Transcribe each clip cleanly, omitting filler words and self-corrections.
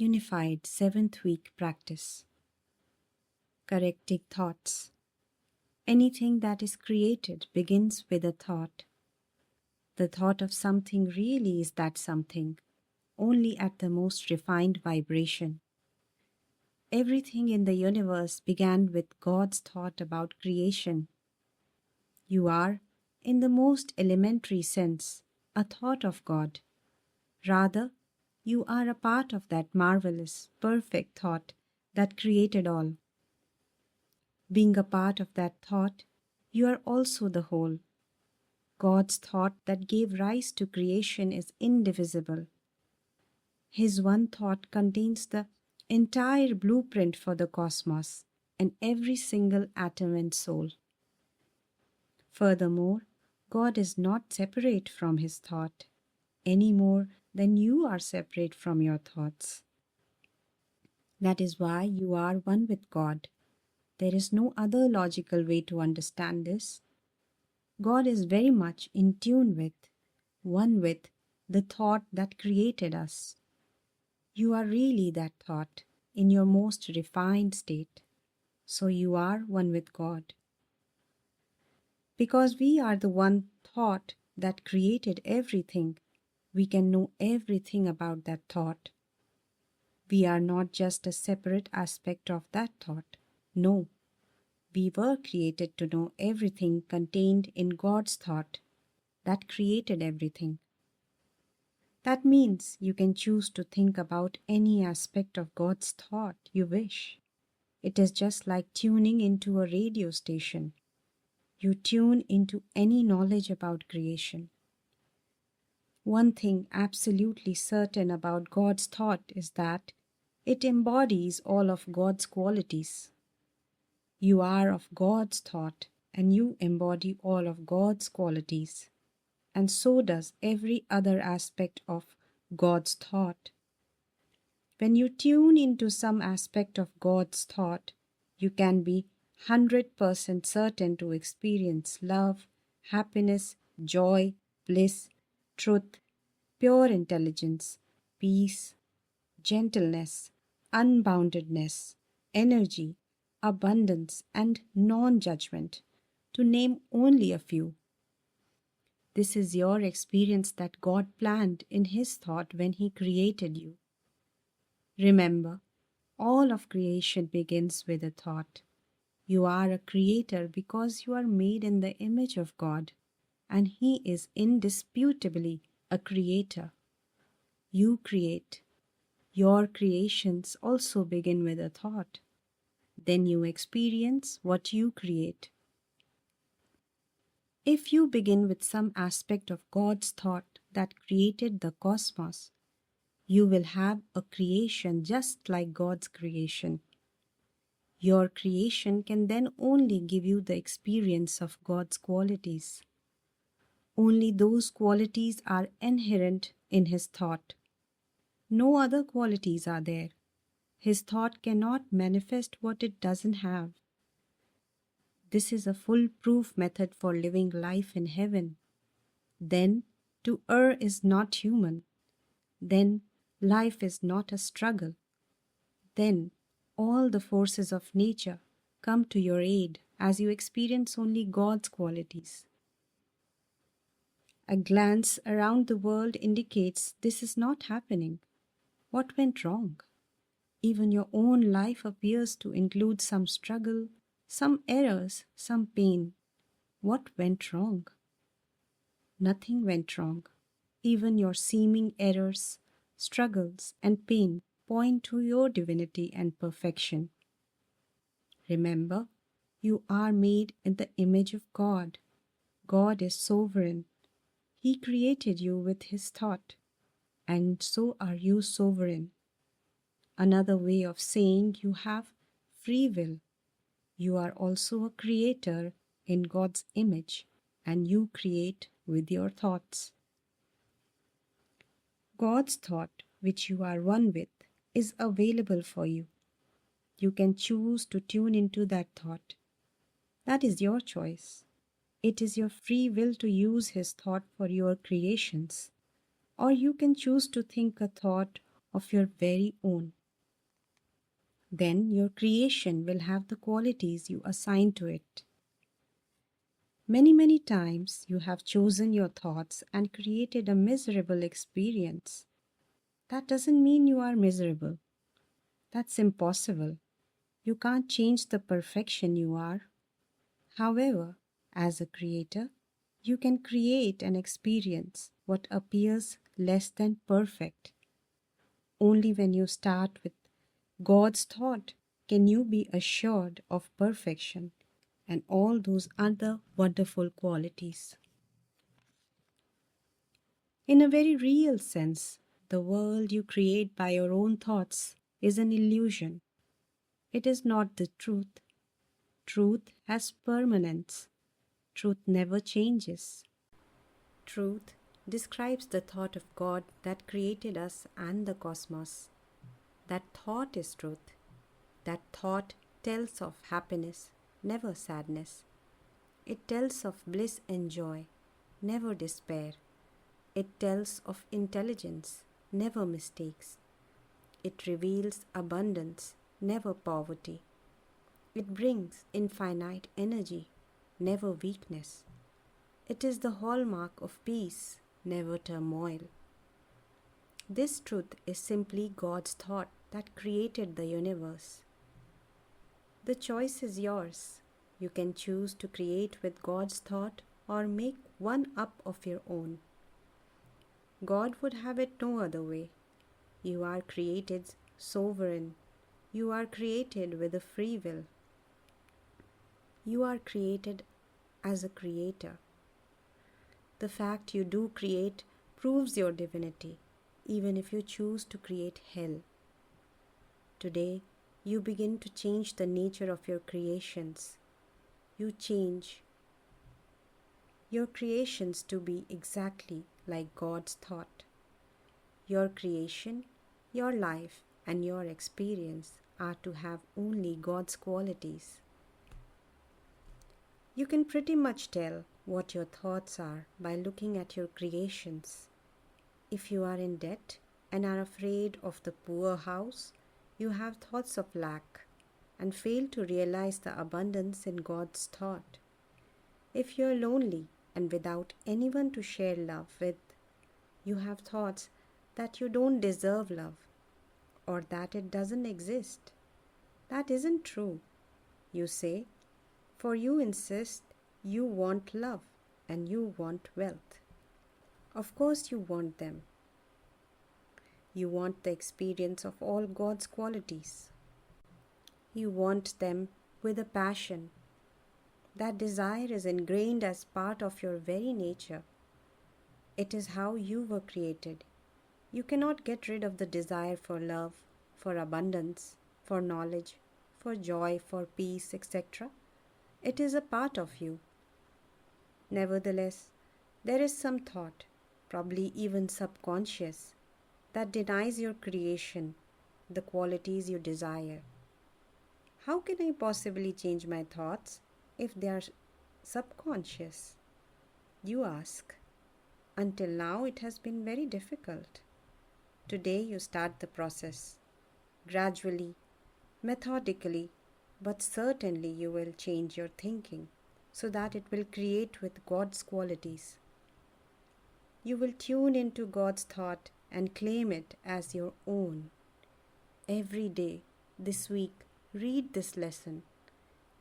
Unified 7th week practice. Correcting thoughts. Anything that is created begins with a thought. The thought of something really is that something, only at the most refined vibration. Everything in the universe began with God's thought about creation. You are, in the most elementary sense, a thought of God. Rather, you are a part of that marvelous, perfect thought that created all. Being a part of that thought, you are also the whole. God's thought that gave rise to creation is indivisible. His one thought contains the entire blueprint for the cosmos and every single atom and soul. Furthermore, God is not separate from His thought, any more than you are separate from your thoughts. That is why you are one with God. There is no other logical way to understand this. God is very much in tune with, one with, the thought that created us. You are really that thought in your most refined state. So you are one with God. Because we are the one thought that created everything, we can know everything about that thought. We are not just a separate aspect of that thought. No, we were created to know everything contained in God's thought that created everything. That means you can choose to think about any aspect of God's thought you wish. It is just like tuning into a radio station. You tune into any knowledge about creation. One thing absolutely certain about God's thought is that it embodies all of God's qualities. You are of God's thought and you embody all of God's qualities. And so does every other aspect of God's thought. When you tune into some aspect of God's thought, you can be 100% certain to experience love, happiness, joy, bliss, truth, pure intelligence, peace, gentleness, unboundedness, energy, abundance, and non-judgment, to name only a few. This is your experience that God planned in His thought when He created you. Remember, all of creation begins with a thought. You are a creator because you are made in the image of God, and He is indisputably a creator. You create. Your creations also begin with a thought. Then you experience what you create. If you begin with some aspect of God's thought that created the cosmos, you will have a creation just like God's creation. Your creation can then only give you the experience of God's qualities. Only those qualities are inherent in His thought. No other qualities are there. His thought cannot manifest what it doesn't have. This is a foolproof method for living life in heaven. Then, to err is not human. Then, life is not a struggle. Then, all the forces of nature come to your aid as you experience only God's qualities. A glance around the world indicates this is not happening. What went wrong? Even your own life appears to include some struggle, some errors, some pain. What went wrong? Nothing went wrong. Even your seeming errors, struggles, and pain point to your divinity and perfection. Remember, you are made in the image of God. God is sovereign. He created you with His thought, and so are you sovereign. Another way of saying you have free will. You are also a creator in God's image, and you create with your thoughts. God's thought, which you are one with, is available for you. You can choose to tune into that thought. That is your choice. It is your free will to use His thought for your creations. Or you can choose to think a thought of your very own. Then your creation will have the qualities you assign to it. Many times you have chosen your thoughts and created a miserable experience. That doesn't mean you are miserable. That's impossible. You can't change the perfection you are. However, as a creator, you can create and experience what appears less than perfect. Only when you start with God's thought can you be assured of perfection and all those other wonderful qualities. In a very real sense, the world you create by your own thoughts is an illusion. It is not the truth. Truth has permanence. Truth never changes. Truth describes the thought of God that created us and the cosmos. That thought is truth. That thought tells of happiness, never sadness. It tells of bliss and joy, never despair. It tells of intelligence, never mistakes. It reveals abundance, never poverty. It brings infinite energy, never weakness. It is the hallmark of peace, never turmoil. This truth is simply God's thought that created the universe. The choice is yours. You can choose to create with God's thought or make one up of your own. God would have it no other way. You are created sovereign. You are created with a free will. You are created as a creator. The fact you do create proves your divinity, even if you choose to create hell. Today, you begin to change the nature of your creations. You change your creations to be exactly like God's thought. Your creation, your life, and your experience are to have only God's qualities. You can pretty much tell what your thoughts are by looking at your creations. If you are in debt and are afraid of the poor house, you have thoughts of lack and fail to realize the abundance in God's thought. If you are lonely and without anyone to share love with, you have thoughts that you don't deserve love or that it doesn't exist. That isn't true. You say, for you insist you want love and you want wealth. Of course you want them. You want the experience of all God's qualities. You want them with a passion. That desire is ingrained as part of your very nature. It is how you were created. You cannot get rid of the desire for love, for abundance, for knowledge, for joy, for peace, etc. It is a part of you. Nevertheless, there is some thought, probably even subconscious, that denies your creation the qualities you desire. How can I possibly change my thoughts if they are subconscious? You ask. Until now, it has been very difficult. Today, you start the process. Gradually, methodically, but certainly you will change your thinking so that it will create with God's qualities. You will tune into God's thought and claim it as your own. Every day, this week, read this lesson.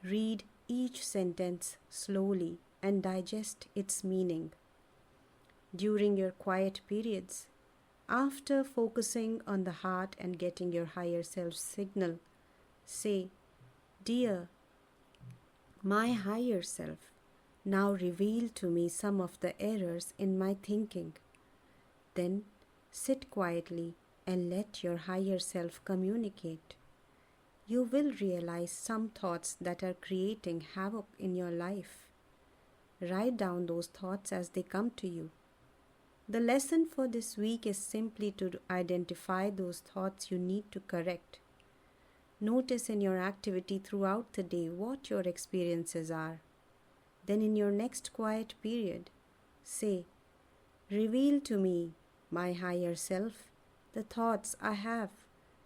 Read each sentence slowly and digest its meaning. During your quiet periods, after focusing on the heart and getting your higher self's signal, say, "Dear, my higher self, now reveal to me some of the errors in my thinking." Then sit quietly and let your higher self communicate. You will realize some thoughts that are creating havoc in your life. Write down those thoughts as they come to you. The lesson for this week is simply to identify those thoughts you need to correct. Notice in your activity throughout the day what your experiences are. Then in your next quiet period, say, "Reveal to me, my higher self, the thoughts I have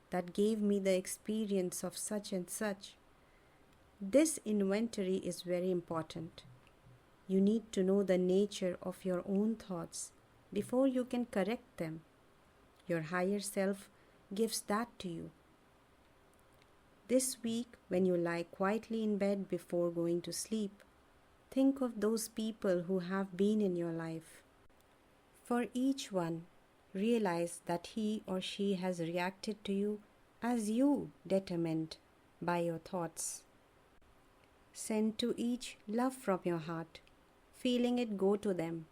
that gave me the experience of such and such. This inventory is very important. You need to know the nature of your own thoughts before you can correct them. Your higher self gives that to you. This week, when you lie quietly in bed before going to sleep, think of those people who have been in your life. For each one, realize that he or she has reacted to you as you determined by your thoughts. Send to each love from your heart, feeling it go to them.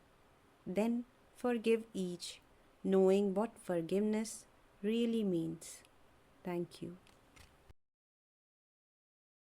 Then forgive each, knowing what forgiveness really means. Thank you.